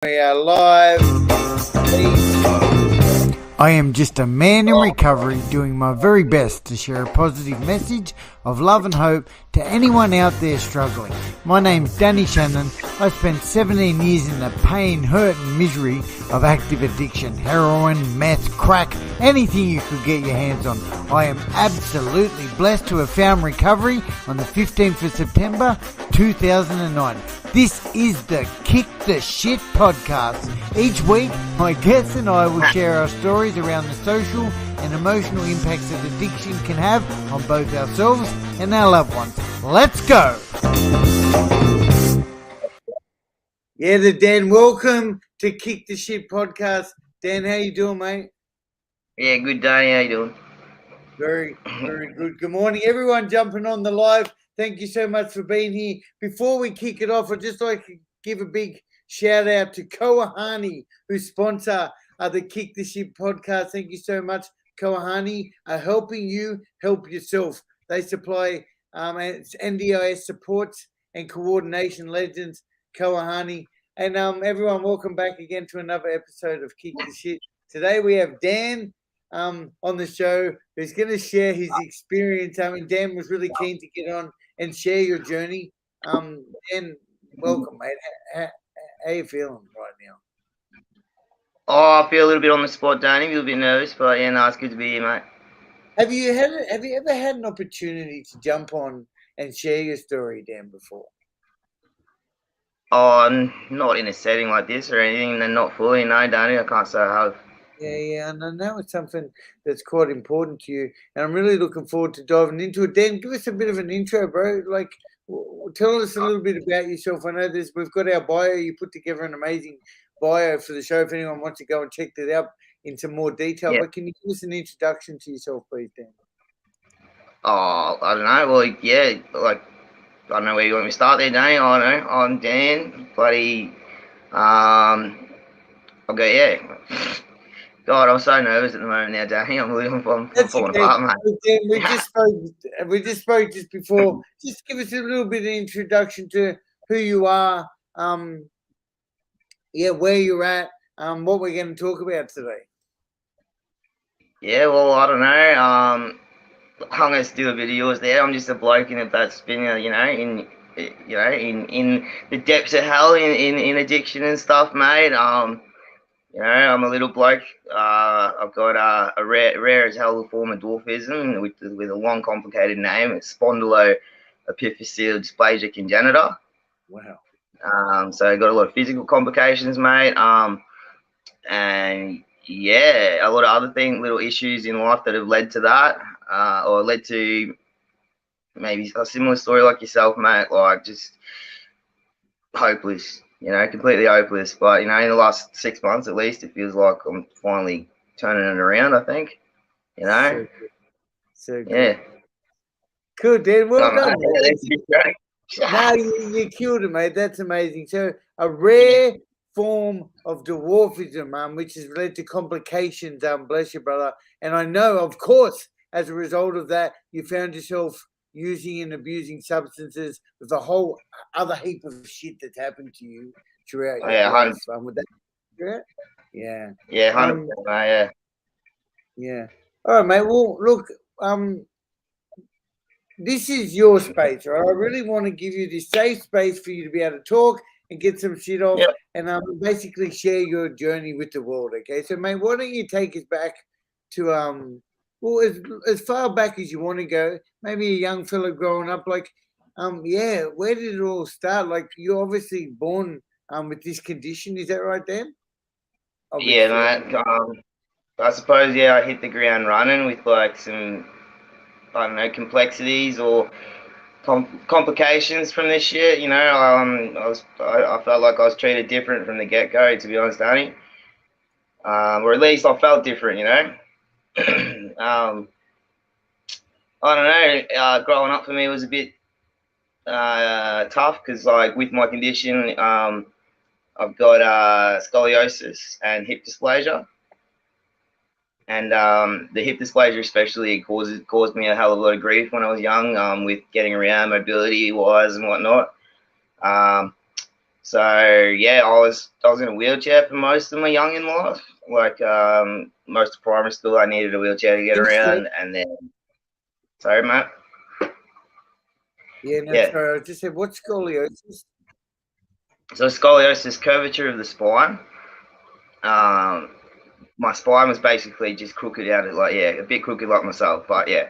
We are live. I am just a man in recovery doing my very best to share a positive message of love and hope to anyone out there struggling. My name's Danny Shannon. I spent 17 years in the pain, hurt and misery of active addiction, heroin, meth, crack, anything you could get your hands on. I am absolutely blessed to have found recovery on the 15th of September 2009. This is the Kick the Shit podcast. Each week, my guests and I will share our stories around the social and emotional impacts that addiction can have on both ourselves and our loved ones. Let's go! Yeah, Dan, welcome to Kick the Shit podcast. Dan, how you doing, mate? Yeah, good day. How you doing? Very, very good. Good morning, everyone jumping on the live. Thank you so much for being here. Before we kick it off, I'd just like to give a big shout out to Koahani, who sponsor the Kick the Shit podcast. Thank you so much. Koahani are helping you help yourself. They supply NDIS supports and coordination legends, Koahani. And everyone, welcome back again to another episode of Kick the Shit. Today we have Dan on the show who's going to share his experience. I mean, Dan was really keen to get on and share your journey. Dan, welcome, mate. How you feeling right now? Oh, I feel a little bit on the spot, Danny. A little bit nervous, but yeah, no, it's good to be here, mate. Have you ever had an opportunity to jump on and share your story, Dan, before? Oh, not in a setting like this or anything, and not fully, no, Danny. I can't say I have. Yeah, and I know it's something that's quite important to you, and I'm really looking forward to diving into it. Dan, give us a bit of an intro, bro. Like, tell us a little bit about yourself. I know we've got our bio. You put together an amazing bio for the show. If anyone wants to go and check that out in some more detail, but can you give us an introduction to yourself, please, Dan? Oh, I don't know. Well, yeah, like, I don't know where you want me to start there, Danny. I don't know. I'm Dan. I'll go, yeah. God, I'm so nervous at the moment now, Danny. I'm falling apart, mate. Dan, we just spoke just before. Just give us a little bit of introduction to who you are, where you're at, what we're going to talk about today. Yeah, well, I don't know. I'm going to steal a bit of yours there. I'm just a bloke in a bad spinner, in the depths of hell in addiction and stuff, mate. I'm a little bloke. I've got a rare as hell form of dwarfism with a long, complicated name. It's spondyloepiphyseal dysplasia congenita. Wow. So I got a lot of physical complications, mate. And yeah, a lot of other things, little issues in life that have led to that, or led to maybe a similar story like yourself, mate. Like just hopeless. Completely hopeless. But, in the last 6 months at least, it feels like I'm finally turning it around, I think. So good. Yeah. Cool, Dan. Well done. No, you killed it, mate. That's amazing. So a rare form of dwarfism, which has led to complications, bless you, brother. And I know, of course, as a result of that, you found yourself using and abusing substances with a whole other heap of shit that's happened to you throughout your life. Would that be correct? Yeah. Yeah, 100%, yeah. Yeah. All right, mate. Well, look, this is your space, right? I really want to give you this safe space for you to be able to talk and get some shit off and basically share your journey with the world, okay? So, mate, why don't you take us back to as far back as you want to go, maybe a young fella growing up, like, where did it all start? Like, you're obviously born with this condition, is that right, Dan? Obviously. Yeah, mate. I suppose, I hit the ground running with, like, some, I don't know, complexities or complications from this shit, I felt like I was treated different from the get-go, to be honest, Danny. Or at least I felt different, I don't know, growing up for me was a bit tough because, like, with my condition, I've got scoliosis and hip dysplasia. And the hip dysplasia especially caused me a hell of a lot of grief when I was young, with getting around mobility-wise and whatnot. So yeah, I was in a wheelchair for most of my young in life. Like most of primary school, I needed a wheelchair to get around, and then sorry, mate. Yeah, no, Yeah. sorry. I just said, what's scoliosis? So scoliosis, curvature of the spine. My spine was basically just crooked out, like a bit crooked like myself, but yeah.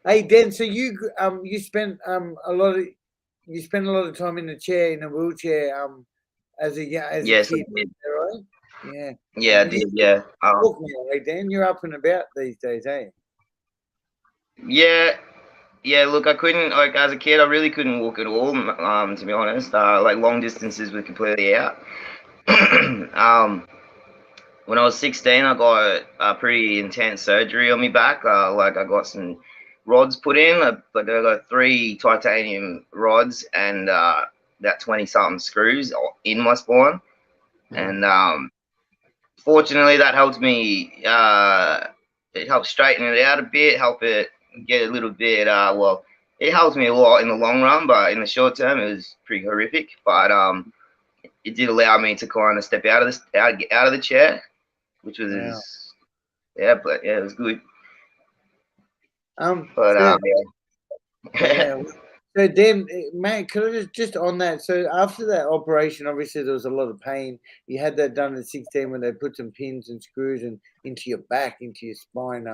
Hey, Dan. So you spent a lot of time in a chair, in a wheelchair, as a Yes, I kid, did. right? Yeah. Yeah, I did. Yeah. Walk now, hey, Dan. You're up and about these days, eh? Yeah. Yeah, look, I couldn't, like, as a kid, I really couldn't walk at all, to be honest. Like, long distances were completely out. When I was 16, I got a pretty intense surgery on my back. Like, I got some rods put in. Like, I got 3 titanium rods and about 20-something screws in my spine. And fortunately, that helped me, it helped straighten it out a bit, help it get a little bit, well, it helped me a lot in the long run, but in the short term, it was pretty horrific. But it did allow me to kind of step out of out of the chair, which Wow. was but yeah, it was good. But So, yeah. yeah. So then, man, could I just on that? So after that operation, obviously there was a lot of pain. You had that done at 16 when they put some pins and screws and into your back, into your spine.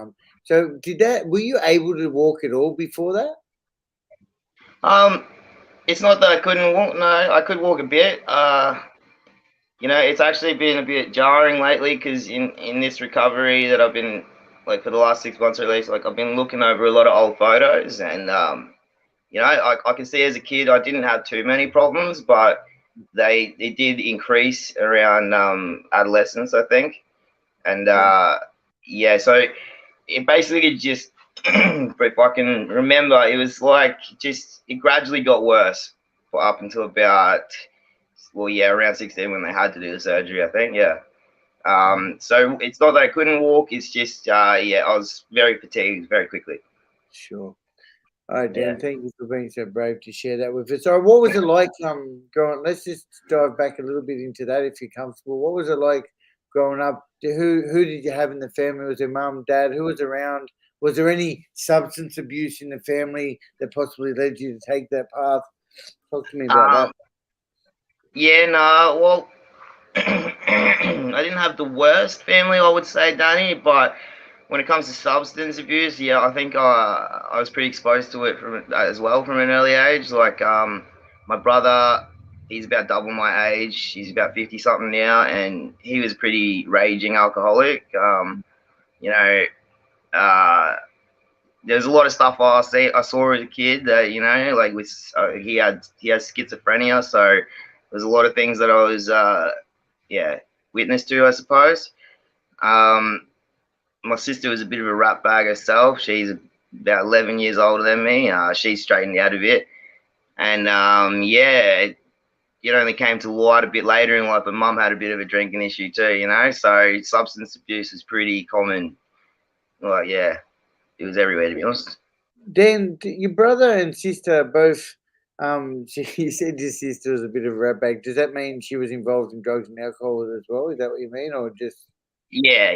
So were you able to walk at all before that? um, it's not that I couldn't walk. No, I could walk a bit. It's actually been a bit jarring lately because in this recovery that I've been like for the last 6 months at least, like I've been looking over a lot of old photos and I can see as a kid I didn't have too many problems, but they did increase around adolescence, I think, and so it basically just if I can remember, it was like just it gradually got worse for up until about around 16 when they had to do the surgery, I think, yeah. So it's not that I couldn't walk, it's just I was very fatigued very quickly. Sure. All right, Yeah. Dan. Thank you for being so brave to share that with us. So, what was it like? Growing. Let's just dive back a little bit into that, if you're comfortable. What was it like growing up? Who did you have in the family? Was there mum, dad? Who was around? Was there any substance abuse in the family that possibly led you to take that path? Talk to me about that. Yeah, no, well, I didn't have the worst family, I would say, Danny, but when it comes to substance abuse, yeah, I think I was pretty exposed to it as well from an early age. Like, my brother, he's about double my age. He's about 50 something now, and he was pretty raging alcoholic. You know, uh, there's a lot of stuff I saw as a kid that like with he has schizophrenia, so there's a lot of things that I was witness to, I suppose. My sister was a bit of a rat bag herself. She's about 11 years older than me. She's straightened out a bit, and it only came to light a bit later in life. But mum had a bit of a drinking issue too, so substance abuse is pretty common. Like, yeah, it was everywhere, to be honest. Dan, your brother and sister both. You said your sister was a bit of a ratbag. Does that mean she was involved in drugs and alcohol as well? Is that what you mean, or just? Yeah.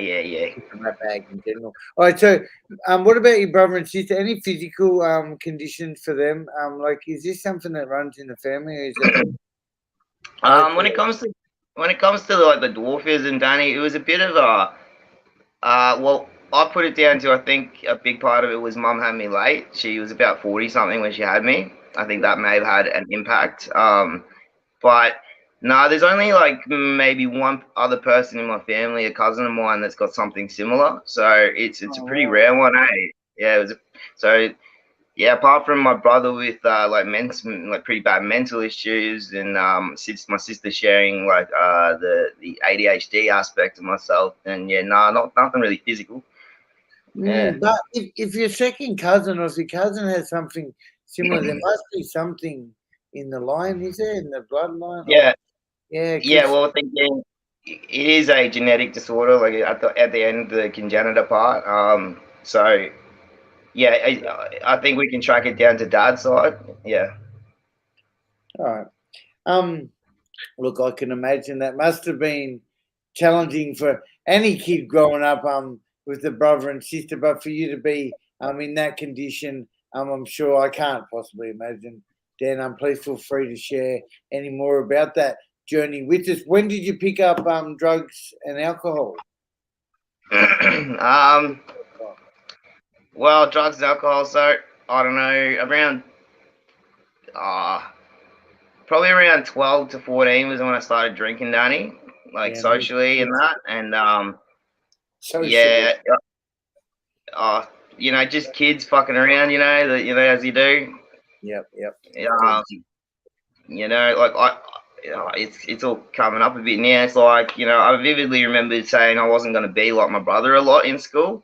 My bag in general. All right. So, what about your brother and sister? Any physical conditions for them? Like, is this something that runs in the family? Or is it? When it comes to like the dwarfism, Danny, it was a bit of a well, I put it down to I think a big part of it was mum had me late. She was about 40 something when she had me. I think that may have had an impact. But no, there's only like maybe one other person in my family, a cousin of mine, that's got something similar. So it's a pretty rare one, eh? Yeah, so yeah. Apart from my brother with like pretty bad mental issues, and my sister sharing like the ADHD aspect of myself, and yeah, not nothing really physical. Yeah. But if your second cousin or if your cousin has something similar, there must be something in the line, is there, in the bloodline? Yeah. Yeah. Yeah, well, I think it is a genetic disorder, like at the end, the congenital part. So yeah, I think we can track it down to dad's side. Yeah. All right. Look, I can imagine that must have been challenging for any kid growing up with a brother and sister, but for you to be in that condition, I'm sure I can't possibly imagine. Dan, please feel free to share any more about that journey with us. When did you pick up drugs and alcohol? Well, drugs and alcohol. So I don't know, around probably around 12 to 14 was when I started drinking, Danny, like socially and that, and yeah, just kids fucking around, as you do. Yep. It's all coming up a bit now. It's like, I vividly remember saying I wasn't going to be like my brother a lot in school,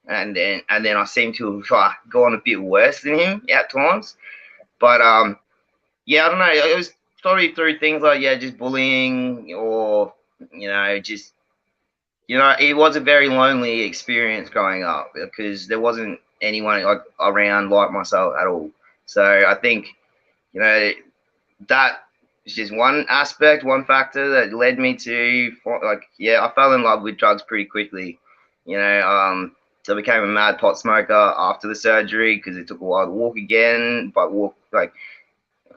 and then I seem to have gone a bit worse than him at times. But yeah, I don't know. It was probably through things like just bullying, or just it was a very lonely experience growing up because there wasn't anyone like around like myself at all. So I think that is just one aspect, one factor that led me to I fell in love with drugs pretty quickly. So I became a mad pot smoker after the surgery because it took a while to walk again, but walk like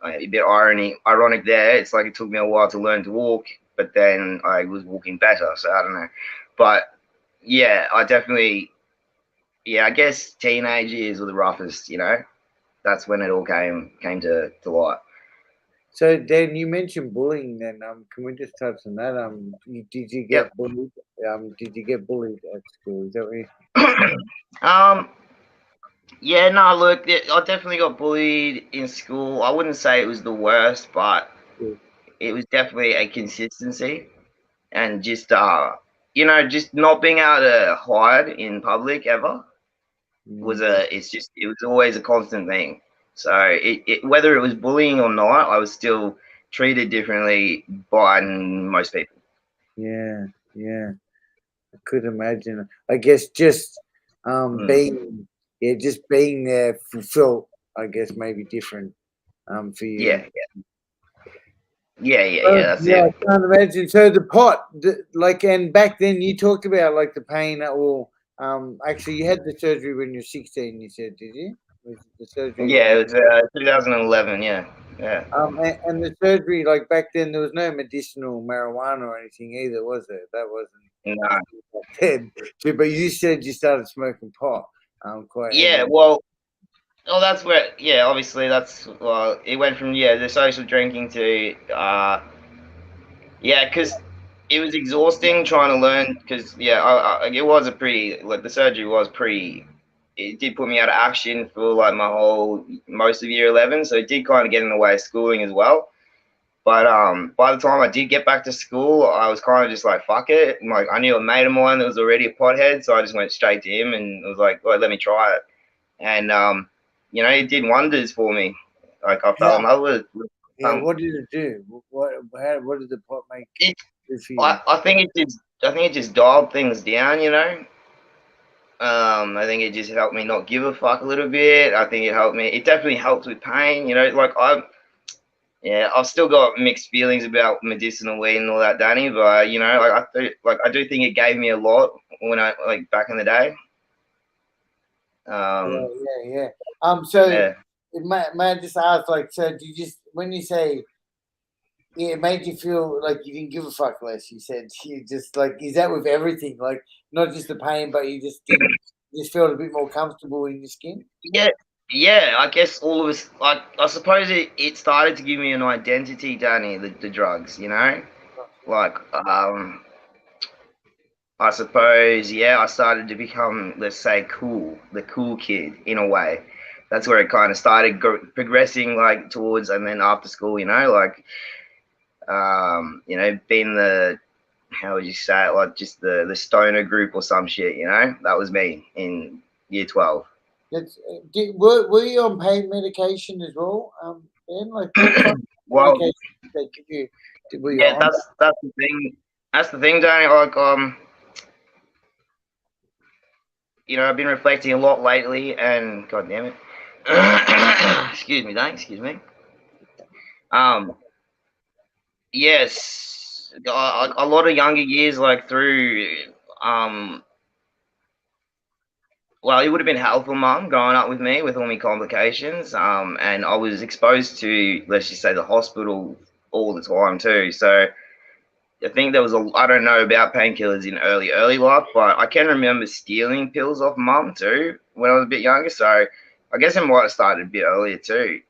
a bit ironic there. It's like it took me a while to learn to walk, but then I was walking better. So I don't know, but yeah, I definitely, I guess teenage years were the roughest. That's when it all came to light. So Dan, you mentioned bullying. Then can we just touch on that? Did you get bullied? Did you get bullied at school? Is that what you? Yeah, no, look, I definitely got bullied in school. I wouldn't say it was the worst, but it was definitely a consistency, and just just not being able to hide in public ever it was always a constant thing. So whether it was bullying or not, I was still treated differently by most people. Yeah. I could imagine. I guess just being there felt, I guess, maybe different for you. Yeah, that's it. I can't imagine. So the pot, and back then you talked about like the pain or actually you had the surgery when you're 16. You said, did you? Was the surgery? Yeah, it was 2011. Yeah. And the surgery, like back then, there was no medicinal marijuana or anything either, was there? That wasn't. No. Then. So, but you said you started smoking pot. Quite. Yeah. Heavily. Well. Oh, that's where. Yeah. Obviously, it went from the social drinking to because it was exhausting trying to learn. Because it was the surgery was pretty. It did put me out of action for like most of year 11, so it did kind of get in the way of schooling as well. But by the time I did get back to school, I was kind of just like, fuck it. And, like, I knew a mate of mine that was already a pothead, so I just went straight to him and was like, well, let me try it. And it did wonders for me. Like, I fell in love with it. What did it do? What did the pot make? I think it just dialed things down. I think it just helped me not give a fuck a little bit. I think it helped me. It definitely helped with pain. I've still got mixed feelings about medicinal weed and all that, Danny. But I do think it gave me a lot when I back in the day. Yeah. So may I just ask, so do you just when you say it made you feel like you didn't give a fuck less? You said you just is that with everything, like not just the pain, but you just just felt a bit more comfortable in your skin? Yeah, I guess all of us, I suppose it started to give me an identity, Danny, the drugs, I suppose, I started to become, let's say, the cool kid in a way. That's where it kind of started progressing, towards, and then after school, being how would you say it, just the stoner group or some shit, that was me in year 12. Were you on pain medication as well? Ben, what medication they give you? That's the thing. That's the thing, Danny. I've been reflecting a lot lately, and god damn it, excuse me, Danny. Excuse me. Yes, a lot of younger years, like through, um, well, it would have been helpful, mum, growing up with me with all my complications. And I was exposed to, let's just say, the hospital all the time too. So I think there was I don't know about painkillers in early life, but I can remember stealing pills off mum too when I was a bit younger. So I guess it might have started a bit earlier too.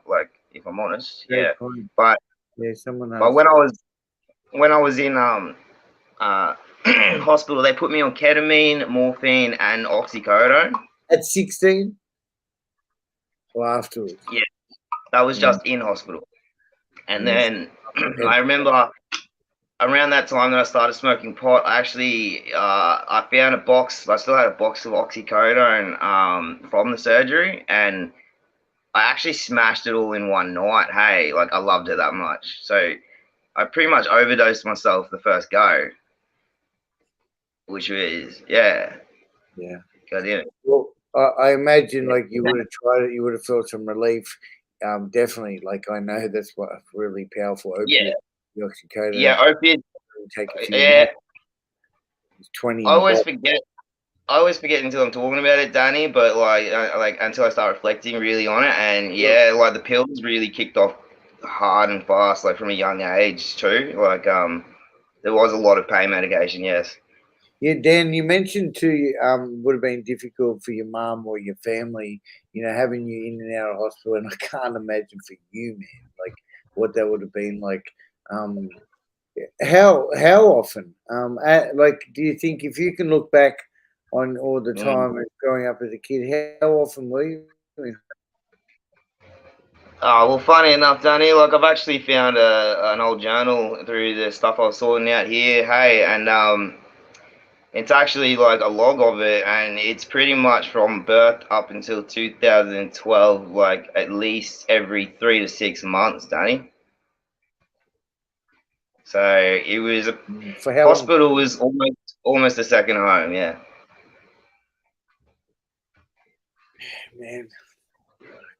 Like, if I'm honest, Great yeah. point. But Yeah, someone but asked. when I was in uh, hospital, they put me on ketamine, morphine, and oxycodone. At 16 or afterwards? Yeah, that was Yeah. just in hospital. And Yes. then I remember around that time that I started smoking pot, I found a box. I still had a box of oxycodone from the surgery, and I actually smashed it all in one night. Hey, like, I loved it that much. So I pretty much overdosed myself the first go, which was, yeah, Yeah. got in. Well, I imagine Yeah. like you would have tried it, you would have felt some relief. Definitely. Like I know that's what a really powerful Yeah, opiate, the oxycodone. yeah, opiate. Take a few Yeah, nights. It's 20 I in the always box. forget. I always forget until I'm talking about it, Danny. But like until I start reflecting really on it, and yeah, like the pills really kicked off hard and fast, like from a young age too. Like there was a lot of pain medication. Yes. Yeah, Dan, you mentioned too, would have been difficult for your mum or your family, having you in and out of hospital. And I can't imagine for you, man, like what that would have been like. Um, how often? Like, do you think if you can look back on all the Mm. time growing up as a kid, how often were you in? Oh, well, funny enough, Danny, like I've actually found an old journal through the stuff I was sorting out here. Hey, and it's actually like a log of it, and it's pretty much from birth up until 2012, like at least every 3 to 6 months, Danny. So it was For how long? hospital was almost a second home, yeah. Man,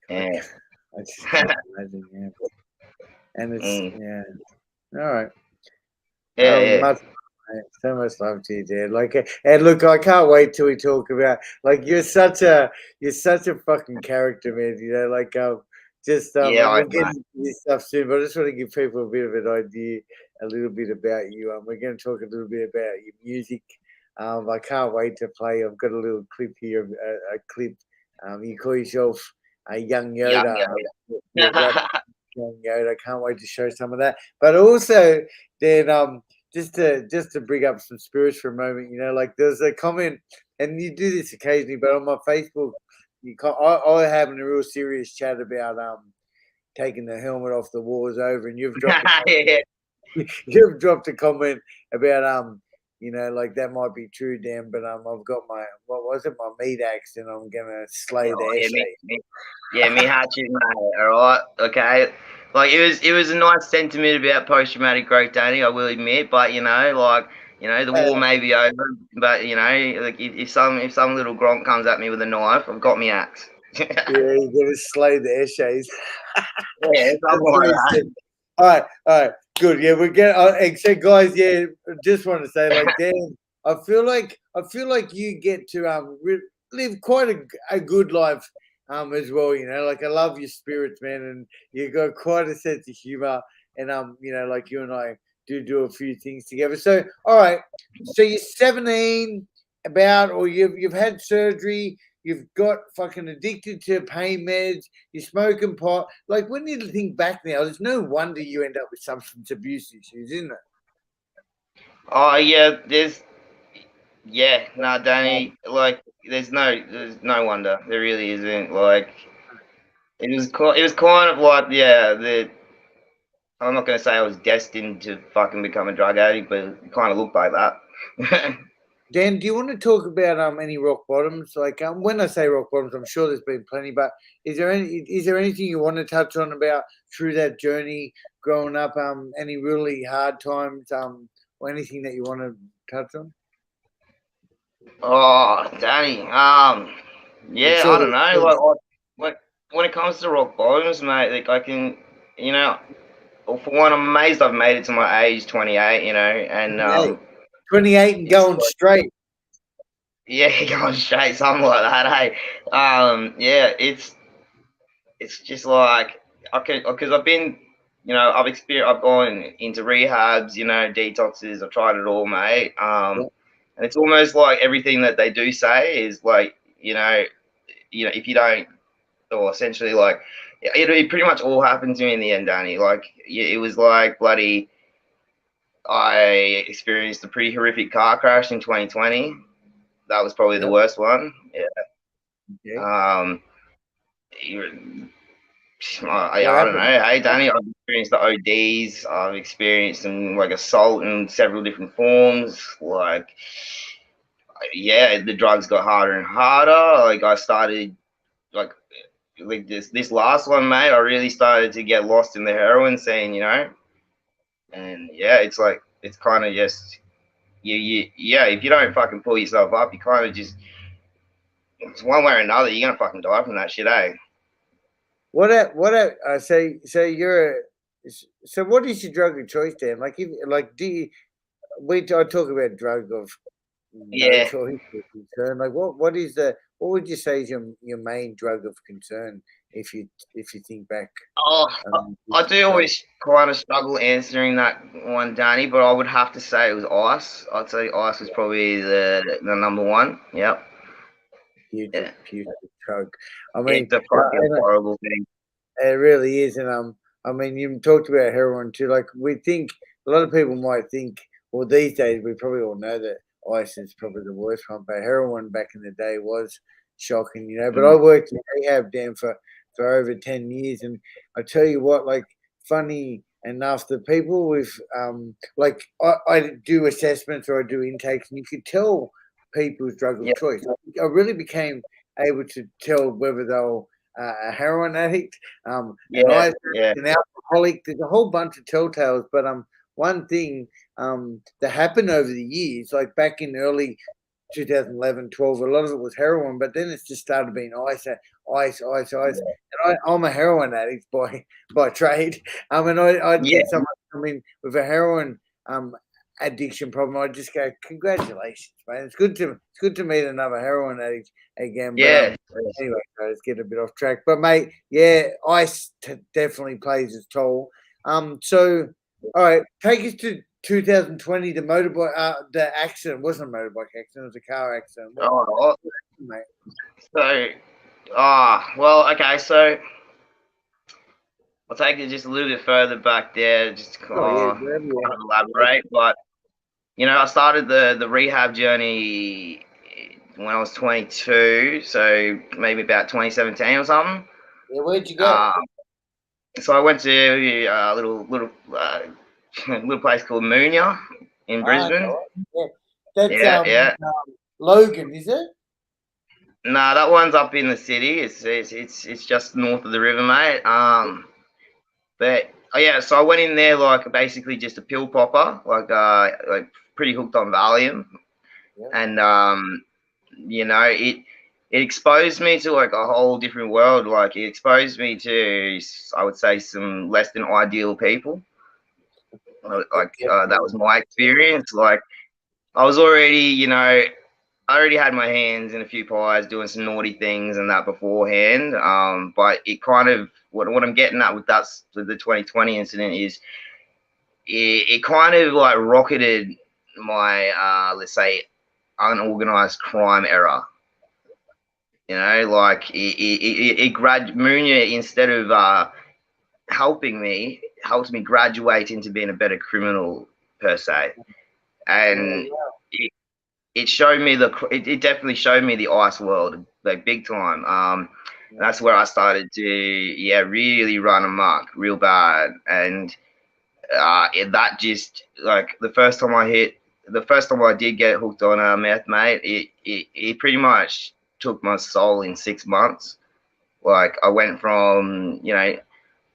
I, Yeah. I just can't imagine. Yeah, and it's Mm. yeah. All right. Yeah, yeah. Much so much love to you, dude. Like, and look, I can't wait till we talk about like you're such a fucking character, man. Like Yeah, and I we'll get into this stuff soon. But I just want to give people a bit of an idea, a little bit about you. We're going to talk a little bit about your music. I can't wait to play. I've got a little clip here, a clip. You call yourself a young young, Yoda. You're rap yeah. young Yoda. I can't wait to show some of that. But also, then just to bring up some spirits for a moment, like there's a comment, and you do this occasionally, but on my Facebook, I having a real serious chat about taking the helmet off the war's over, and Yeah. you've dropped a comment about like that might be true, Dan, but I've got my what was it, my meat axe, and I'm gonna slay the Yeah, essay. me hatchet, mate. All right, okay. Like it was a nice sentiment about post-traumatic growth, Danny. I will admit, but the war may be over, but like if some little gronk comes at me with a knife, I've got me axe. Yeah, Yeah, you're gonna slay the essays. something That's what like he that. said. All right, good. Yeah, we're getting. So, guys, yeah, just want to say, like, Dan, I feel like you get to live quite a good life as well. Like I love your spirits, man, and you got quite a sense of humor, and like you and I do a few things together. So, all right, so you're 17, or you've had surgery. You've got fucking addicted to pain meds. You're smoking pot. Like when you think back now, there's no wonder you end up with substance abuse issues, isn't Oh yeah, nah, Danny. Like there's no wonder. There really isn't. Like it was kind of like, yeah, I'm not gonna say I was destined to fucking become a drug addict, but it kind of looked like that. Dan, do you want to talk about any rock bottoms? Like when I say rock bottoms, I'm sure there's been plenty, but is there anything you want to touch on about through that journey growing up? Any really hard times? Or anything that you want to touch on? Oh, Danny. I'm Yeah, sure I don't there's know. plenty. Like when it comes to rock bottoms, mate, like I can, you know, well, for one, I'm amazed I've made it to my age, 28. You know, and 28 and it's going straight. yeah, going straight, something like that. Hey, yeah, it's just like because I've been, you know, I've gone into rehabs, you know, detoxes. I've tried it all, mate. Yeah. And it's almost like everything that they do say is like, if you don't, or essentially like, it pretty much all happened to me in the end, Danny. Like, it was like bloody. I experienced a pretty horrific car crash in 2020. That was probably the Yep. worst one. Yeah. Okay. You- What I don't happened? know. Hey, Danny, I've experienced the ODs. I've experienced some like assault in several different forms. Like, yeah, the drugs got harder and harder. Like, I started like this last one, mate. I really started to get lost in the heroin scene, you know. And yeah, it's like it's kind of just yeah. If you don't fucking pull yourself up, you kind of just it's one way or another. You're gonna fucking die from that shit, eh? So you're so what is your drug of choice then? Like if like do you I talk about drug of no Yeah. choice or concern. Like what would you say is your main drug of concern if you think back? Oh, I do always kind of struggle answering that one, Danny, but I would have to say it was ice. I'd say ice was probably the number one. Yep. Yeah. Putrid drug. I mean, It's a fucking horrible thing. it really is, and I mean, you talked about heroin too. Like we think a lot of people might think, well, these days we probably all know that ice is probably the worst one, but heroin back in the day was shocking, you know. But I Mm. worked in rehab, Dan, for over 10 years, and I tell you what, like funny enough, the people with like I do assessments or I do intakes, and you could tell people's drug of Yeah. choice. I really became able to tell whether they were a heroin addict, an Yeah. addict, Yeah. an alcoholic. There's a whole bunch of telltales. But one thing that happened over the years, like back in early 2011, 12, a lot of it was heroin, but then it's just started being ice. And I'm a heroin addict by trade. And I'd Yeah. get someone come in with a heroin addiction problem. I'd just go, congratulations, man. It's good to meet another heroin addict again. But Yeah. anyway, let's get a bit off track. But mate, yeah, ice definitely plays its toll. So all right, take us to 2020. The motorbike, the accident wasn't a motorbike accident; it was a car accident. Oh, Mate? so, well, okay, so I'll take it just a little bit further back there, just to Oh yeah, kind of elaborate. But I started the rehab journey when I was 22, so maybe about 2017 or something. yeah. Where'd you go? Um, so I went to a little place called Moonya in Brisbane. Yeah, that's Yeah. Logan, is it? Nah, that one's up in the city. It's just north of the river, mate. But oh yeah, so I went in there like basically just a pill popper, like pretty hooked on Valium, Yeah. and it exposed me to like a whole different world. Like it exposed me to, I would say, some less than ideal people. That was my experience. Like I was already, I already had my hands in a few pies doing some naughty things and that beforehand. But it kind of what I'm getting at with the 2020 incident is it kind of like rocketed my let's say unorganized crime era. Like Munya, instead of helping me, helped me graduate into being a better criminal per se, and it showed me it definitely showed me the ice world like big time. That's where I started to really run amok real bad, and that just like the first time I did get hooked on meth, mate, it pretty much took my soul in 6 months. Like I went from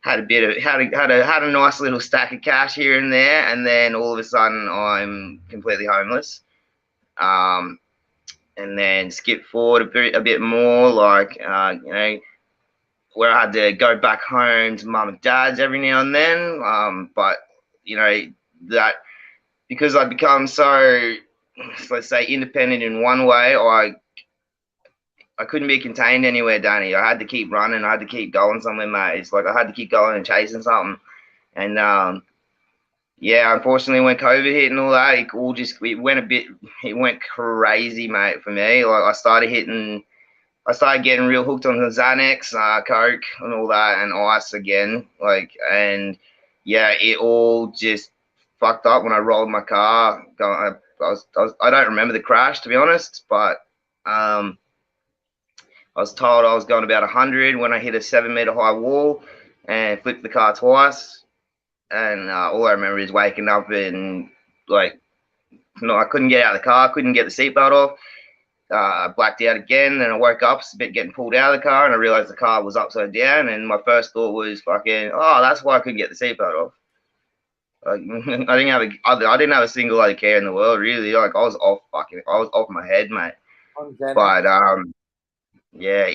had a bit of had a nice little stack of cash here and there, and then all of a sudden I'm completely homeless. And then skip forward a bit more, like where I had to go back home to mum and dad's every now and then. But you know that because I'd become so, let's say, independent in one way, I couldn't be contained anywhere, Danny. I had to keep running. I had to keep going somewhere, mate. It's like I had to keep going and chasing something. And yeah, unfortunately, when COVID hit and all that, it went crazy, mate, for me. Like I started getting real hooked on the Xanax, Coke, and all that, and ice again. Like, and yeah, it all just fucked up when I rolled my car. I don't remember the crash, to be honest, but I was told I was going about 100 when I hit a 7-meter high wall and flipped the car twice. And all I remember is waking up and like, no, I couldn't get out of the car, couldn't get the seatbelt off. I blacked out again, and I woke up a bit getting pulled out of the car, and I realized the car was upside down. And my first thought was, "Fucking, oh, that's why I couldn't get the seatbelt off." Like, I didn't have a single other care in the world, really. Like I was off my head, mate. But yeah,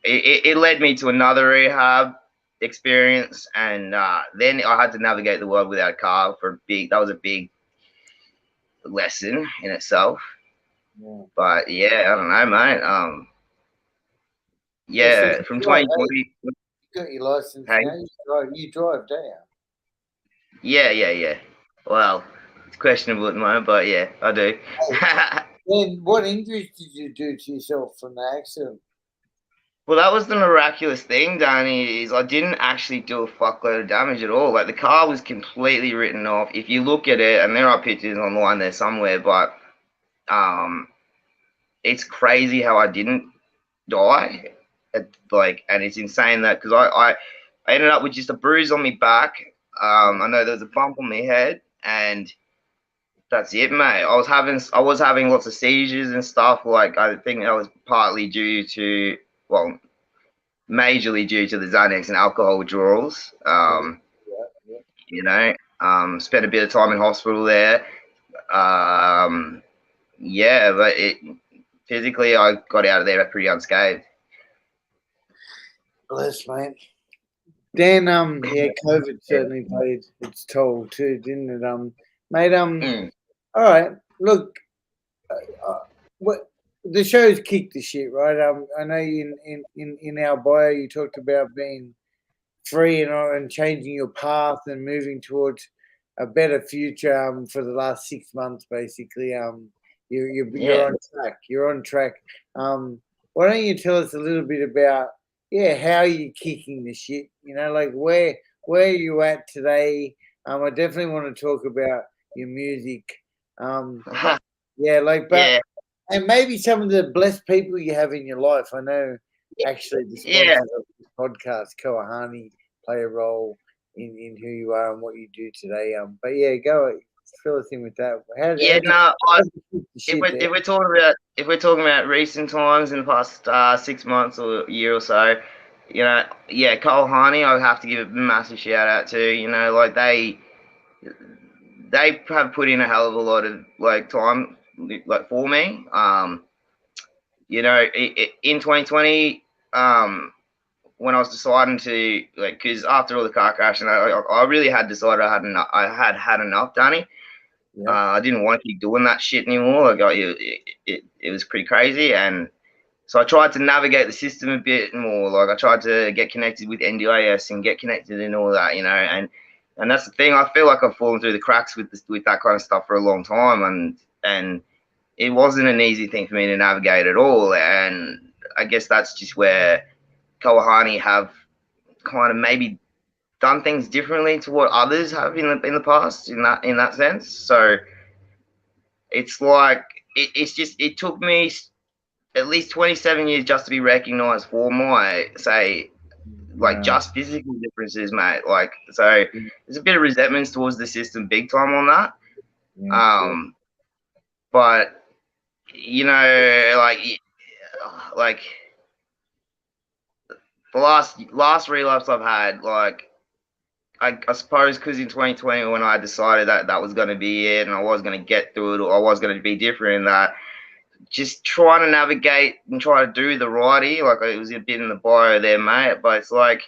it led me to another rehab experience, and then I had to navigate the world without a car that was a big lesson in itself. Yeah. But yeah, I don't know, mate. Yeah, from 2020. You got your license Hey? now. You drive, don't you? Yeah. Well, it's questionable at the moment, but yeah, I do. Then what injuries did you do to yourself from the accident? Well, that was the miraculous thing, Danny, is I didn't actually do a fuckload of damage at all. Like, the car was completely written off. If you look at it, and there are pictures online there somewhere, but it's crazy how I didn't die. And it's insane that, because I ended up with just a bruise on my back. I know there was a bump on my head, and that's it, mate. I was having lots of seizures and stuff. Like, I think that was partly due to, well, majorly due to the Xanax and alcohol withdrawals. You know, spent a bit of time in hospital there. Yeah, but physically I got out of there pretty unscathed. Bless, mate. Dan, yeah, COVID certainly played its toll too, didn't it? Mate, all right. Look, what the show's kicked the shit, right? I know in our bio you talked about being free and changing your path and moving towards a better future for the last 6 months, basically. You're on track. You're on track. Why don't you tell us a little bit about how you're kicking the shit? You know, like where are you at today? I definitely want to talk about your music. And maybe some of the blessed people you have in your life. I know actually the sponsors of this podcast, Koahani, play a role in who you are and what you do today. But yeah, go fill us in with that. If we're talking about recent times in the past 6 months or a year or so, you know, Koahani, I have to give a massive shout out to. You know, like they have put in a hell of a lot of like time, like for me. You know, in 2020, when I was deciding to, like, because after all the car crash, and I really had decided I had enough, Danny. Yeah. I didn't want to keep doing that shit anymore. Like, it was pretty crazy, and so I tried to navigate the system a bit more. Like, I tried to get connected with NDIS and get connected and all that, you know. And that's the thing. I feel like I've fallen through the cracks with that kind of stuff for a long time, and it wasn't an easy thing for me to navigate at all. And I guess that's just where Koahani have kind of maybe done things differently to what others have in the past in that sense. So it's like it took me at least 27 years just to be recognized for my just physical differences, mate. Like, so there's a bit of resentment towards the system big time on that. But you know, like the last relapse I've had, like, I suppose because in 2020 when I decided that was going to be it and I was going to get through it, or I was going to be different in that, just trying to navigate and try to do the righty. Like it was a bit in the bio there, mate. But it's like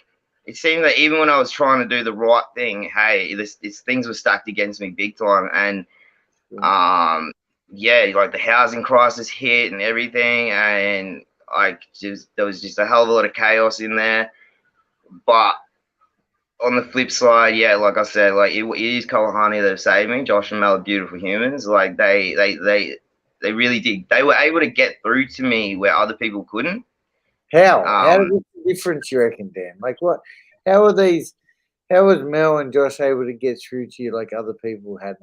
it seemed that even when I was trying to do the right thing, hey, this things were stacked against me big time. And yeah, like the housing crisis hit and everything, and there was just a hell of a lot of chaos in there. But on the flip side, yeah, like I said, like it is Koahani that have saved me. Josh and Mel are beautiful humans. Like they really did. They were able to get through to me where other people couldn't. How? What's the difference, you reckon, Dan? Like what? How are these? How was Mel and Josh able to get through to you like other people hadn't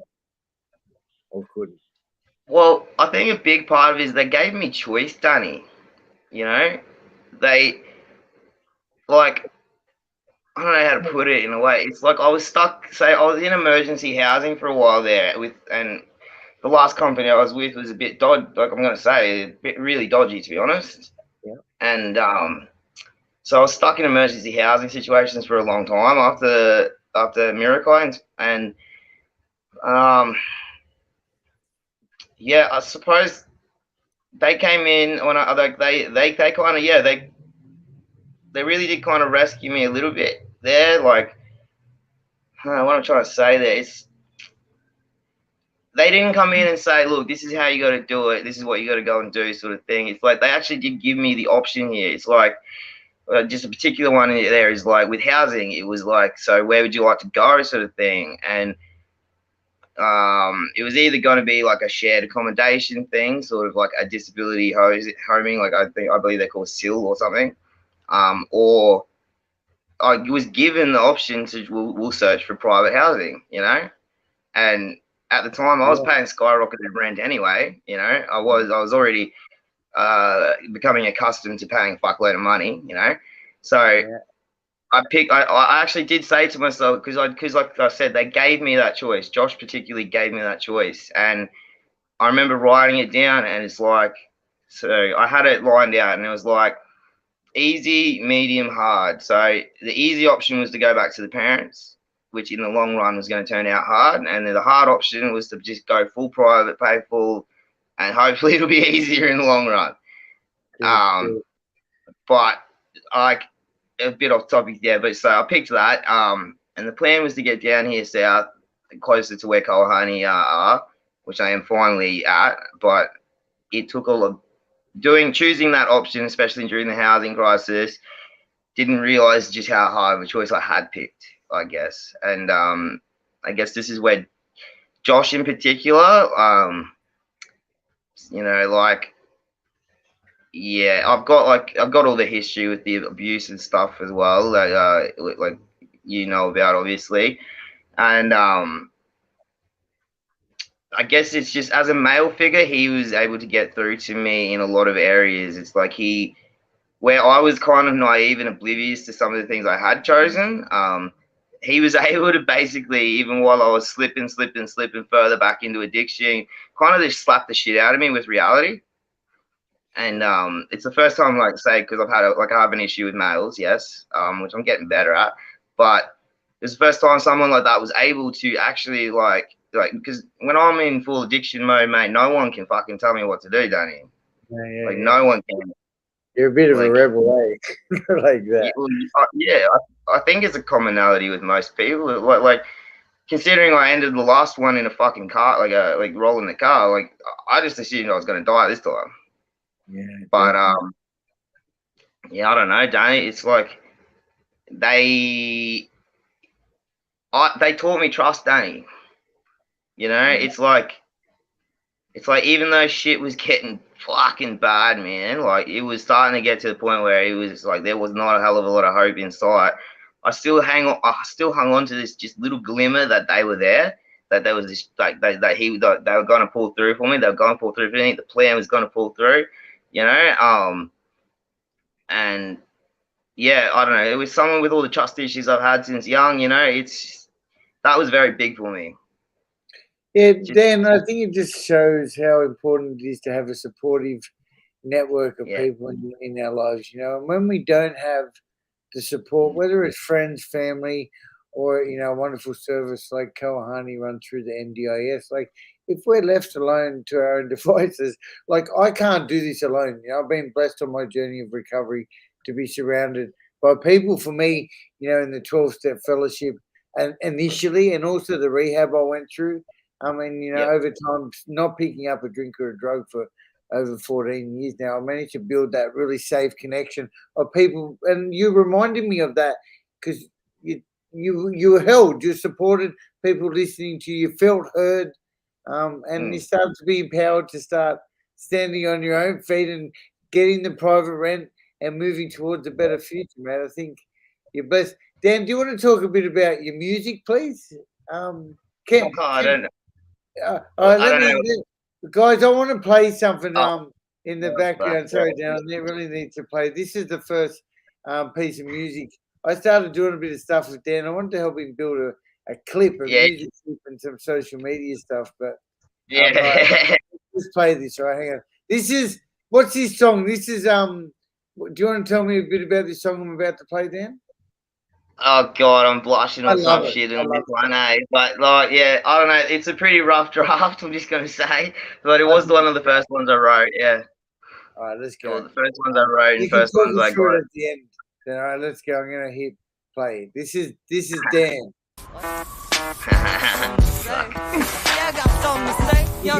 or couldn't? Well, I think a big part of it is they gave me choice, Danny. You know, they like I don't know how to put it in a way. It's like I was stuck. Say I was in emergency housing for a while there and the last company I was with was a bit like I'm gonna say, a bit really dodgy to be honest. Yeah. And so I was stuck in emergency housing situations for a long time after Miracle and yeah, I suppose they came in when I like they kind of they really did kind of rescue me a little bit there. Like what I'm trying to say there is they didn't come in and say, look, this is how you got to do it. This is what you got to go and do, sort of thing. It's like they actually did give me the option here. It's like just a particular one there is like with housing. It was like, so where would you like to go, sort of thing. And it was either going to be like a shared accommodation thing, sort of like a disability homing, like I believe they're called SIL or something, or I was given the option to we'll search for private housing, you know, and at the time I was paying skyrocketed rent anyway, you know, I was already becoming accustomed to paying a fuckload of money, you know, so. I actually did say to myself because like I said, they gave me that choice. Josh particularly gave me that choice, and I remember writing it down, and it's like, so I had it lined out, and it was like easy, medium, hard. So the easy option was to go back to the parents, which in the long run was going to turn out hard, and then the hard option was to just go full private, pay full, and hopefully it'll be easier in the long run. But like. A bit off topic there, but so I picked that. And the plan was to get down here south, closer to where Koahani are, which I am finally at. But it took a lot choosing that option, especially during the housing crisis. Didn't realize just how hard of a choice I had picked, I guess. And I guess this is where Josh in particular, you know, like. Yeah, I've got all the history with the abuse and stuff as well, like you know about obviously, and I guess it's just as a male figure, he was able to get through to me in a lot of areas. It's like where I was kind of naive and oblivious to some of the things I had chosen, he was able to basically, even while I was slipping further back into addiction, kind of just slap the shit out of me with reality. And it's the first time, like say, because I have an issue with males, yes, which I'm getting better at. But it's the first time someone like that was able to actually like because when I'm in full addiction mode, mate, no one can fucking tell me what to do, Danny. No one can. You're a bit of a rebel, eh? Like that. Yeah, I think it's a commonality with most people. Like considering I ended the last one in a fucking car, like rolling the car, like I just assumed I was going to die this time. Yeah, but yeah, I don't know, Danny. It's like they taught me trust, Danny. You know, it's like even though shit was getting fucking bad, man, like it was starting to get to the point where it was like there was not a hell of a lot of hope in sight. I still hung on to this just little glimmer that they were there, that there was this like they were going to pull through for me. They were going to pull through for me. The plan was going to pull through, you know. And yeah, I don't know. It was someone with all the trust issues I've had since young, you know. That was very big for me. Yeah, Dan, I think it just shows how important it is to have a supportive network of people in our lives, you know. And when we don't have the support, whether it's friends, family, or a wonderful service like Koahani run through the NDIS. Like, if we're left alone to our own devices, like, I can't do this alone. I've been blessed on my journey of recovery to be surrounded by people. For me, in the 12-step fellowship, and initially, and also the rehab I went through. I mean, over time, not picking up a drink or a drug for over 14 years now, I managed to build that really safe connection of people. And you reminded me of that, because you were held, you supported people listening to you, felt heard, and you started to be empowered to start standing on your own feet and getting the private rent and moving towards a better future, man. I think you're blessed. Dan, do you want to talk a bit about your music, please? I don't know. Guys, I want to play something in the Yeah, background. Sorry, Dan, I really need to play. This is the first piece of music. I started doing a bit of stuff with Dan. I wanted to help him build a clip of music clip and some social media stuff. But let's play this. Right, hang on. What's this song? This is Do you want to tell me a bit about this song I'm about to play, Dan? Oh God, I'm blushing on some shit in this one, eh? But like, yeah, I don't know. It's a pretty rough draft. I'm just gonna say, but it was one of the first ones I wrote. Yeah. All right, let's go. The first ones I wrote, and first ones I got. At the end. Then, all right, let's go. I'm gonna hit play. This is Dan. Yeah, I got something to say. Yo,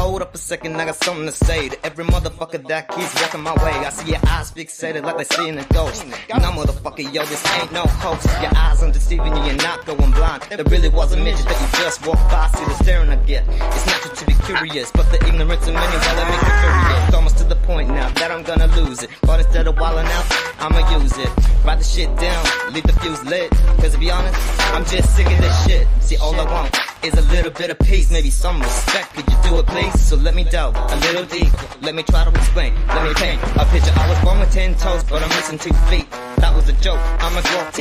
hold up a second, I got something to say to every motherfucker that keeps walking my way. I see your eyes fixated like they seeing a ghost. Nah, motherfucker, yo, this ain't no hoax. Your eyes undeceiving you, you're not going blind. There really was a midget that you just walked by. See the staring I get. It's natural to be curious, but the ignorance of many, well, that makes me furious. It's almost to the point now that I'm gonna lose it. But instead of wilding out, I'ma use it. Write the shit down, leave the fuse lit. Cause to be honest, I'm just sick of this shit. See, all I want is a little bit of peace, maybe some respect. Could you do it, please? So let me delve a little deeper. Let me try to explain. Let me paint a picture. I was born with 10 toes, but I'm missing 2 feet. That was a joke. I'm a dwarf.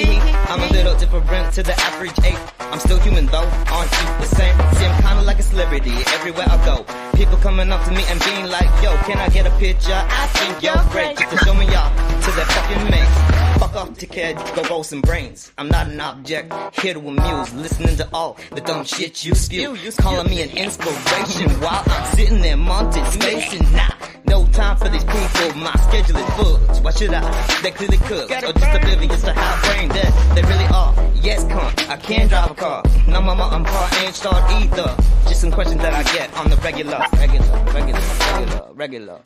I'm a little different to the average ape. I'm still human though, aren't you the same? See, I'm kinda like a celebrity everywhere I go. People coming up to me and being like, yo, can I get a picture? I think you're great. Just to show me off to their fucking mates. Fuck off, dickhead, go roll some brains. I'm not an object, here to amuse. Listening to all the dumb shit you spew. Calling me an inspiration while I'm sitting there mounted, spacing. Nah, no time for these people, my schedule is full. So why should I? They clearly could. Or just oblivious to how brain dead they really are. Yes, cunt, I can drive a car. No, mama, I'm part ain't start either. Just some questions that I get on the regular.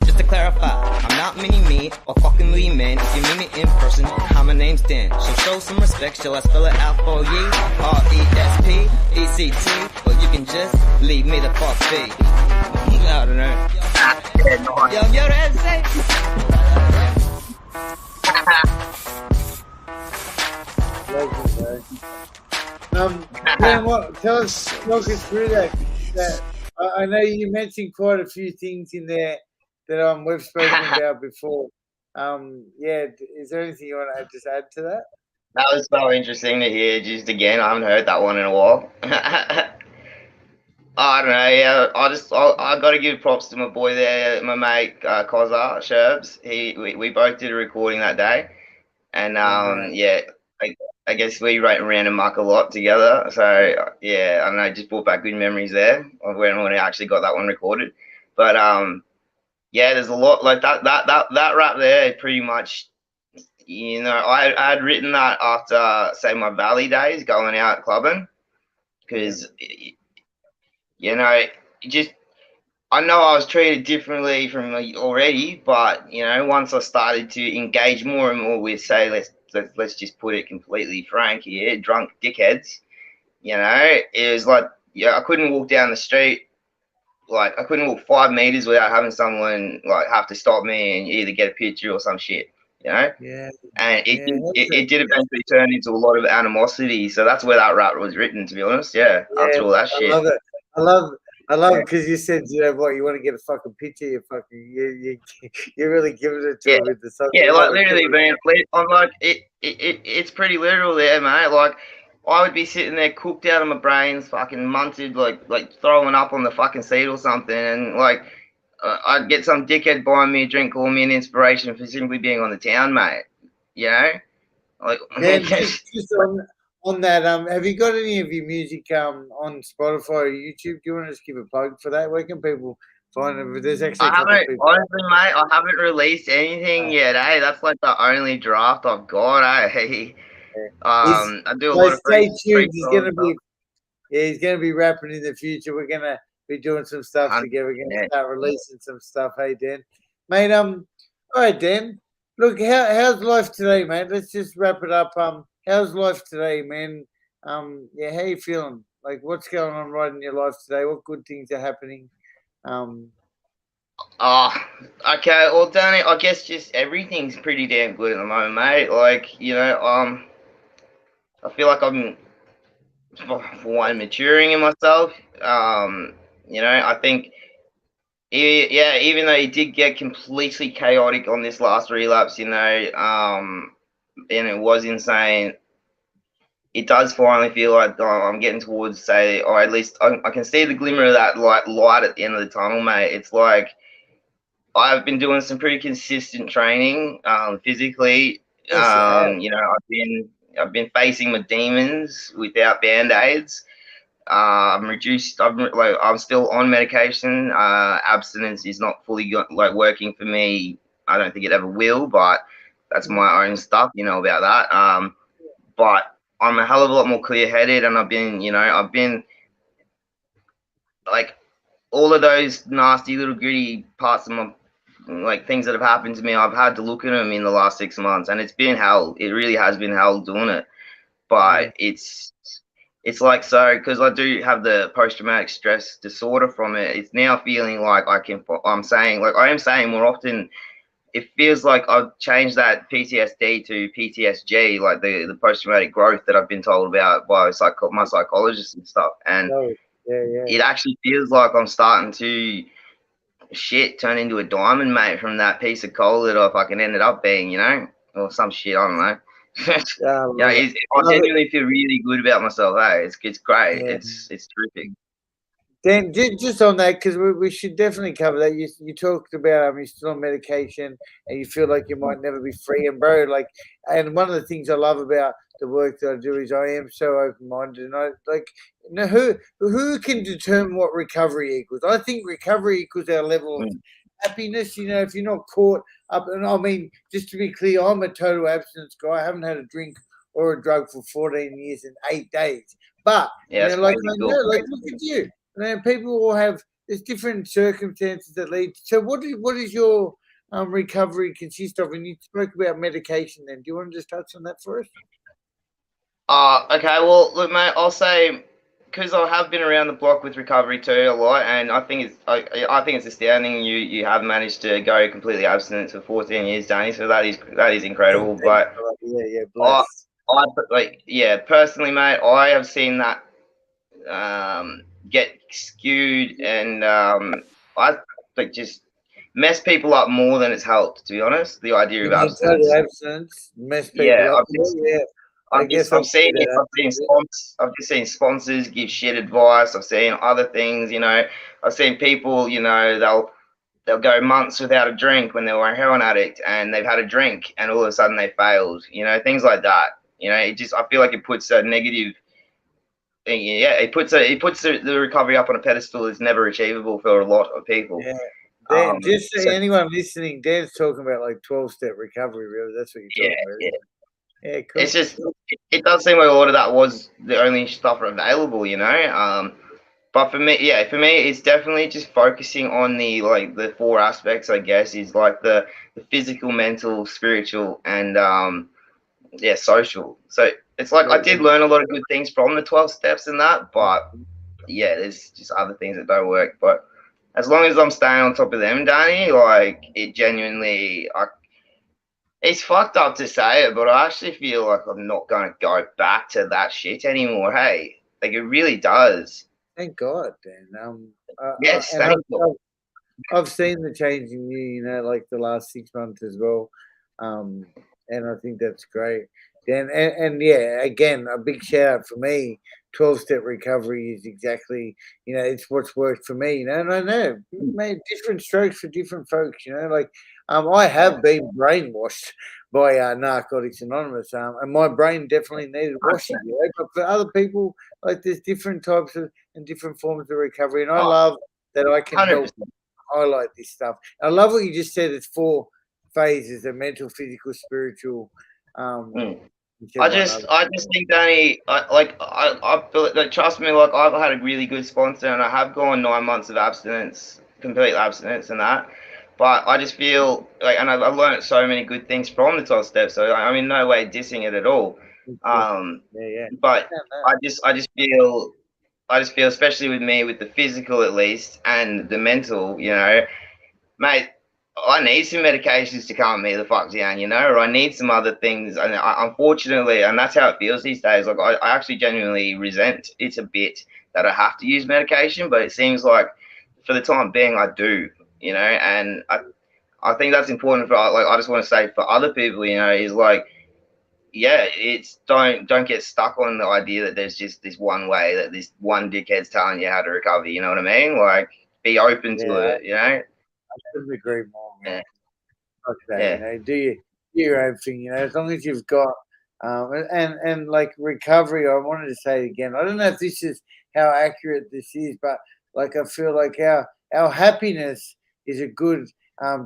Just to clarify, I'm not mini-me or fucking Lee, man. If you meet me in person, how my name's Dan. So show some respect, shall I spell it out for you? RESPECT, or you can just leave me the fuck be. I don't know. Yo, that's Dan, tell us, walk us through that. I know you mentioned quite a few things in there that we've spoken about before. Is there anything you want to just add to that? That was so interesting to hear. Just again, I haven't heard that one in a while. I don't know. Yeah, I got to give props to my boy there, my mate Koza Sherbs. We both did a recording that day, and I guess we ran amok a lot together. So yeah, I don't know, just brought back good memories there of when I actually got that one recorded. But there's a lot like that rap there. Pretty much, I had written that after say my Valley days, going out clubbing, because I know I was treated differently from already, but once I started to engage more and more with, say, let's just put it completely frank here, drunk dickheads, it was like, I couldn't walk down the street, like I couldn't walk 5 meters without having someone like have to stop me and either get a picture or some shit, And it did eventually turn into a lot of animosity. So that's where that rap was written, to be honest. Yeah, after all that shit. I love it because you said, you want to get a fucking picture, you're really giving it to him with the song. Yeah, like literally, man. I'm like, it's pretty literal there, mate. Like, I would be sitting there cooked out of my brains, fucking munted, like throwing up on the fucking seat or something, and like I'd get some dickhead buying me a drink, call me an inspiration for simply being on the town, mate. You know, like Dan, just on that, have you got any of your music on Spotify or YouTube? Do you want to just give a plug for that? Where can people find it? There's actually I a couple of haven't, people. honestly, mate. I haven't released anything yet. That's like the only draft I've got. I do a lot of Stay tuned. He's freestyle gonna stuff. be, yeah, he's gonna be rapping in the future. We're gonna be doing some stuff together. We're gonna start releasing some stuff. Hey, Dan, mate. All right, Dan. Look, how's life today, mate? Let's just wrap it up. How's life today, man? Yeah, how you feeling? Like, what's going on right in your life today? What good things are happening? Oh, okay. Well, Danny, I guess just everything's pretty damn good at the moment, mate. Like, I feel like I'm, for one, maturing in myself. I think, yeah, even though it did get completely chaotic on this last relapse, and it was insane, it does finally feel like I'm getting towards, say, or at least I can see the glimmer of that light at the end of the tunnel, mate. It's like I've been doing some pretty consistent training, physically. Yes, you have. I've been facing my demons without band-aids. I'm reduced. I'm still on medication. Abstinence is not fully working for me. I don't think it ever will, but that's my own stuff, about that. But I'm a hell of a lot more clear-headed, and I've been like all of those nasty little gritty parts of my things that have happened to me. I've had to look at them in the last 6 months, and it's been hell. It really has been hell doing it. But it's like, so because I do have the post-traumatic stress disorder from it, it's now feeling like I am saying more often, it feels like I've changed that PTSD to PTSG, like the post-traumatic growth that I've been told about by my psychologist and stuff. And it actually feels like I'm starting to turn into a diamond, mate, from that piece of coal that I fucking ended up being, or some shit. I don't know. I genuinely feel really good about myself. Hey, it's great. Yeah. It's terrific. Dan, just on that, because we should definitely cover that. You talked about you're still on medication and you feel like you might never be free. And bro, and one of the things I love about the work that I do is I am so open-minded, and who can determine what recovery equals? I think recovery equals our level of happiness. If you're not caught up, and I mean, just to be clear, I'm a total abstinence guy. I haven't had a drink or a drug for 14 years and 8 days. But look at you. And people all have, there's different circumstances that lead. So what is your recovery consist of? And you spoke about medication then. Do you want to just touch on that for us? Okay. Well, look, mate, I'll say, because I have been around the block with recovery too a lot, and I think it's astounding you have managed to go completely abstinent for 14 years, Danny. So that is incredible. But personally, mate, I have seen that get skewed, and I just mess people up more than it's helped, to be honest. The idea of abstinence mess people up. I've just seen sponsors give shit advice. I've seen other things, I've seen people, they'll go months without a drink when they were a heroin addict, and they've had a drink and all of a sudden they failed, things like that. I feel like it puts a negative, it puts the recovery up on a pedestal that's never achievable for a lot of people. Dan, anyone listening, Dan's talking about 12-step recovery, really. That's what you're talking about. Yeah, cool. It's just, it does seem like a lot of that was the only stuff available, But for me, it's definitely just focusing on the four aspects, I guess, is the physical, mental, spiritual, and social. So it's I did learn a lot of good things from the 12 steps and that, but there's just other things that don't work. But as long as I'm staying on top of them, Danny, it genuinely, it's fucked up to say it, but I actually feel like I'm not going to go back to that shit anymore. Hey, it really does. Thank God, Dan. Yes, thank God. I've seen the change in you, the last 6 months as well. And I think that's great. And yeah, again, a big shout out for me. 12-step recovery is exactly, it's what's worked for me, and I know made different strokes for different folks, like I have been brainwashed by Narcotics Anonymous, and my brain definitely needed washing, but for other people, like there's different types of and different forms of recovery, and I love that I can help 100%. highlight this stuff. I love what you just said. It's 4 phases: the mental, physical, spiritual. I just think, Danny, I feel like, trust me, like I've had a really good sponsor, and I have gone 9 months of abstinence, complete abstinence, and that. But I just feel like, and I've learned so many good things from the 12 steps. So I'm in no way dissing it at all. But I just feel, especially with me, with the physical at least, and the mental, mate, I need some medications to calm me the fuck down, or I need some other things. And unfortunately, and that's how it feels these days. Like I actually genuinely resent it a bit that I have to use medication, but it seems like for the time being I do, and I think that's important for, like, I just want to say for other people, is like, yeah, it's don't get stuck on the idea that there's just this one way, that this one dickhead's telling you how to recover. You know what I mean? Like, be open to it. I couldn't agree more, man. Do your own thing. As long as you've got and like recovery. I wanted to say it again. I don't know if this is how accurate this is, but like I feel like our happiness is a good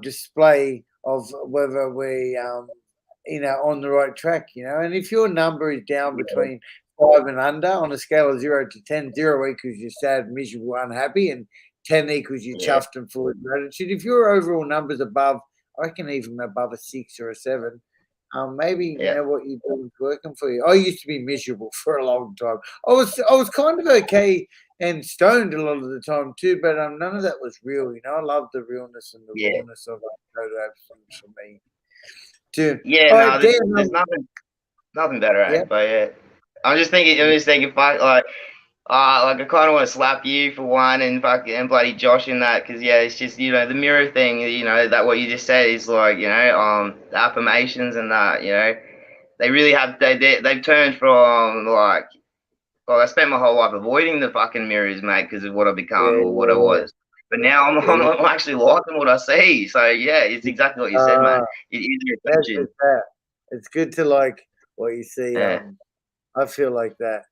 display of whether we on the right track, and if your number is down between 5 and under on a scale of 0 to 10, 0 equals you're sad, miserable, unhappy, and 10 equals you're chuffed and full of gratitude. If your overall number's above, I reckon even above a 6 or a 7, maybe what you're doing is working for you. I used to be miserable for a long time. I was kind of okay and stoned a lot of the time too, but none of that was real. I love the realness and the rawness of total abstinence for me. Too. There's nothing better, right? But I'm just thinking, fuck, like I kind of want to slap you for one, and bloody Josh in that, because it's just the mirror thing, that what you just said is like, the affirmations and that, they really have they've turned from like, I spent my whole life avoiding the fucking mirrors, mate, because of what I've become or what I was. But now I'm actually liking what I see. So it's exactly what you said, man. It is your attention. It's good to like what you see. I feel like that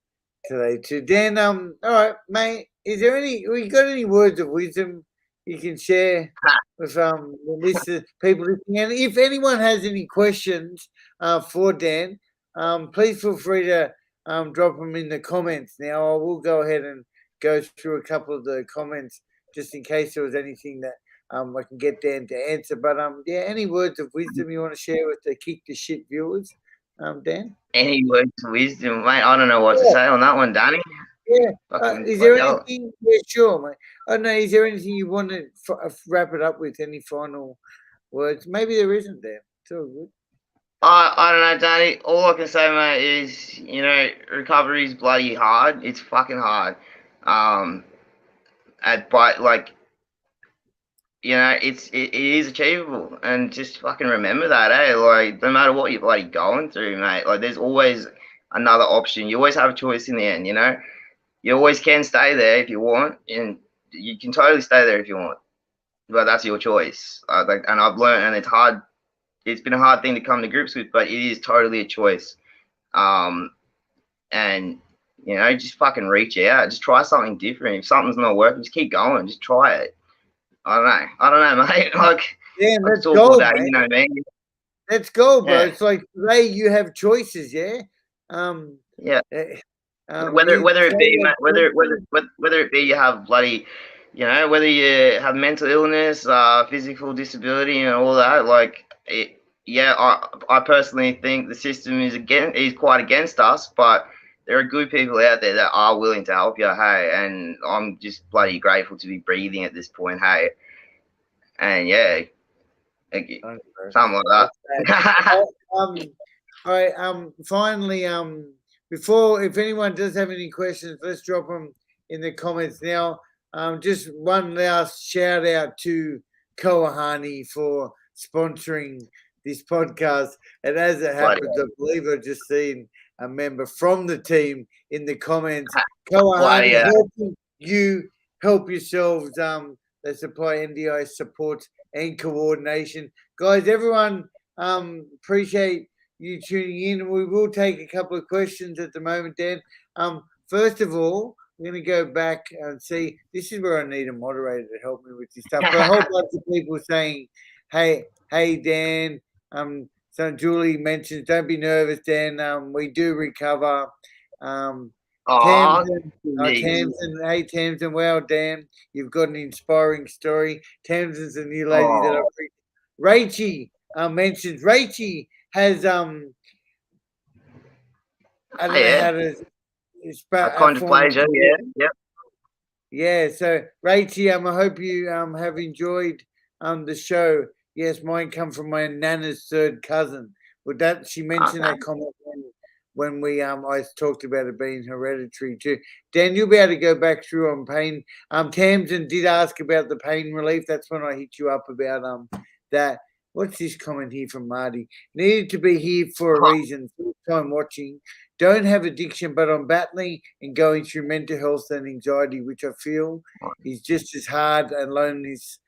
today too. Dan, all right, mate. Is there we got any words of wisdom you can share with people listening? And if anyone has any questions for Dan, please feel free to drop them in the comments. Now I will go ahead and go through a couple of the comments just in case there was anything that I can get Dan to answer. But any words of wisdom you want to share with the Kick the Shit viewers, Dan? Any words of wisdom, mate? I don't know what to say on that one, Danny. Yeah. Is there anything? Yeah, sure, mate. I don't know. Is there anything you want to wrap it up with? Any final words? Maybe there isn't, Dan. It's all good. I don't know, Danny. All I can say, mate, is recovery is bloody hard. It's fucking hard. But like, it is achievable, and just fucking remember that, like, no matter what you're bloody going through, mate, like, there's always another option. You always have a choice in the end. You always can stay there if you want, and you can totally stay there if you want, but that's your choice. And I've learned, and it's hard. It's been a hard thing to come to grips with, but it is totally a choice. And just fucking reach out. Just try something different. If something's not working, just keep going. Just try it. I don't know, mate. Like, let's go, that, you know what I mean? Let's go, bro. It's like today you have choices, whether it be you have bloody, whether you have mental illness, physical disability, and all that, like, I personally think the system is quite against us, but there are good people out there that are willing to help you, hey, and I'm just bloody grateful to be breathing at this point, hey, and something like that. All right, finally, if anyone does have any questions, let's drop them in the comments now. Just one last shout out to Koahani for sponsoring this podcast. And as it happens, I believe I've just seen a member from the team in the comments. Koahani, helping you help yourselves. They supply NDIS support and coordination. Guys, everyone, appreciate you tuning in. We will take a couple of questions at the moment, Dan. First of all, we're going to go back and see. This is where I need a moderator to help me with this stuff. But a whole bunch of people saying, hey, Dan. So Julie mentions, don't be nervous, Dan. We do recover. Tamsin, hey Tamsin, wow, Dan, you've got an inspiring story. Tamsin's a new lady that I appreciate. Rachie mentions Rachie has I don't know how to Dysplasia, yeah. So Rachie, I hope you have enjoyed the show. Yes, mine come from my nana's third cousin. But that she mentioned that comment when we I talked about it being hereditary too. Dan, you'll be able to go back through on pain. Tamsin did ask about the pain relief. That's when I hit you up about that. What's this comment here from Marty? Needed to be here for a reason. Full time watching. Don't have addiction, but I'm battling and going through mental health and anxiety, which I feel is just as hard, and loneliness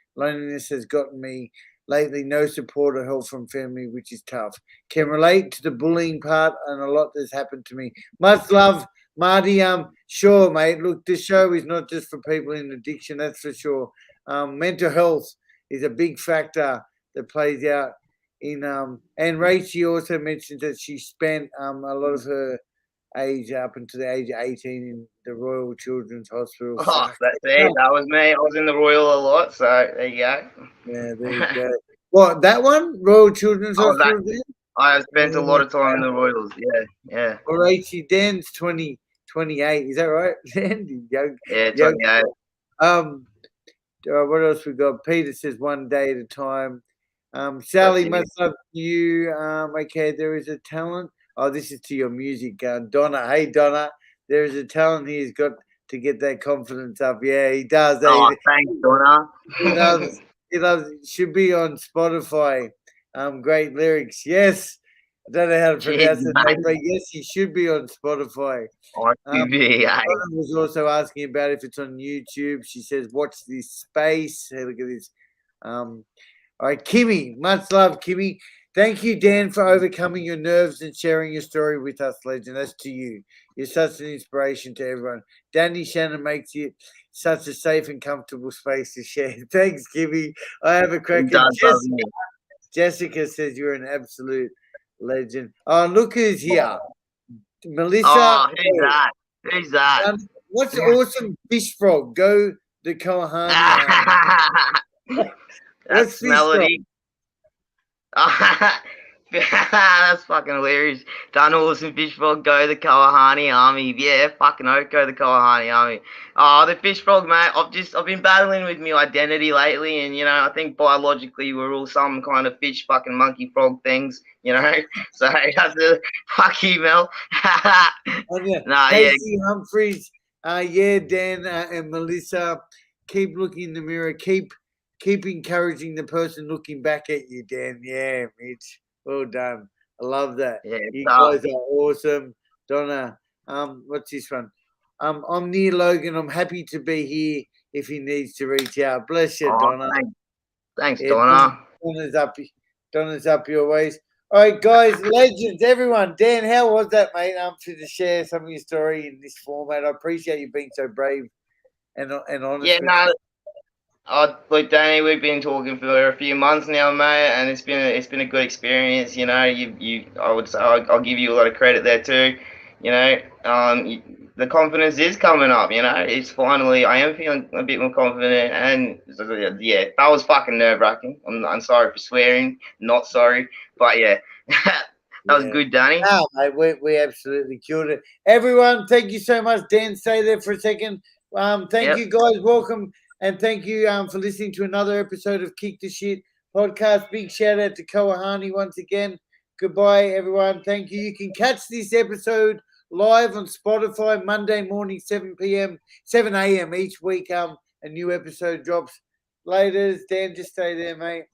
has gotten me lately. No support or help from family, which is tough. Can relate to the bullying part and a lot that's happened to me. Much love, Marty. Sure, mate. Look, this show is not just for people in addiction, that's for sure. Mental health is a big factor that plays out in and Rachie also mentioned that she spent a lot of her age up until the age of 18 in the Royal Children's Hospital. That's it. That was me. I was in the Royal a lot, so there you go. Yeah, there you go. What, that one? Royal Children's Hospital? I spent a lot of time in the Royals. Yeah. Well, Rachie, Dan's 28. Is that right? Dan? Young, yeah, 28. What else we got? Peter says 1 day at a time. Sally, much love to you. Okay, there is a talent. Oh, this is to your music, Donna. Hey, Donna, there is a talent he's got to get that confidence up. Yeah, he does. Thanks, Donna. He loves. Should be on Spotify. Great lyrics. Yes, I don't know how to pronounce it, but yes, he should be on Spotify. Donna was also asking about if it's on YouTube. She says, "Watch this space." Hey, look at this. All right, Kimmy, much love, Kimmy. Thank you, Dan, for overcoming your nerves and sharing your story with us, legend. That's to you. You're such an inspiration to everyone. Danny Shannon makes it such a safe and comfortable space to share. Thanks, Kimmy. I have a crack. Jessica says you're an absolute legend. Oh, look who's here. Melissa. Who's that? What's awesome fish frog? Go the Koahani. That's Melody. That's fucking hilarious. Done awesome fish frog, go the Koahani army. Yeah, fucking go the Koahani army. Oh, the fish frog, mate. I've been battling with my identity lately, and I think biologically we're all some kind of fish, fucking monkey, frog things, So that's a fuck you, Mel. Casey Humphreys, Dan and Melissa, keep looking in the mirror. Keep encouraging the person looking back at you, Dan. Yeah, Mitch. Well done. I love that. Yeah, you guys are awesome. Donna, what's this one? I'm near Logan. I'm happy to be here if he needs to reach out. Bless you, Donna. Thanks, Donna. Donna's up your ways. All right, guys, legends, everyone. Dan, how was that, mate? To share some of your story in this format. I appreciate you being so brave and honest. Yeah, no. Look, Danny, we've been talking for a few months now, mate, and it's been a good experience. I would say I'll give you a lot of credit there too. The confidence is coming up. It's finally I am feeling a bit more confident, and yeah, that was fucking nerve-wracking. I'm sorry for swearing, not sorry, but yeah, that was good, Danny. No, mate, we absolutely killed it. Everyone, thank you so much. Dan, stay there for a second. Thank you, guys. Welcome. And thank you for listening to another episode of Kick the Shit podcast. Big shout out to Koahani once again. Goodbye, everyone. Thank you. You can catch this episode live on Spotify Monday morning, 7 a.m. each week. A new episode drops later. Dan, just stay there, mate.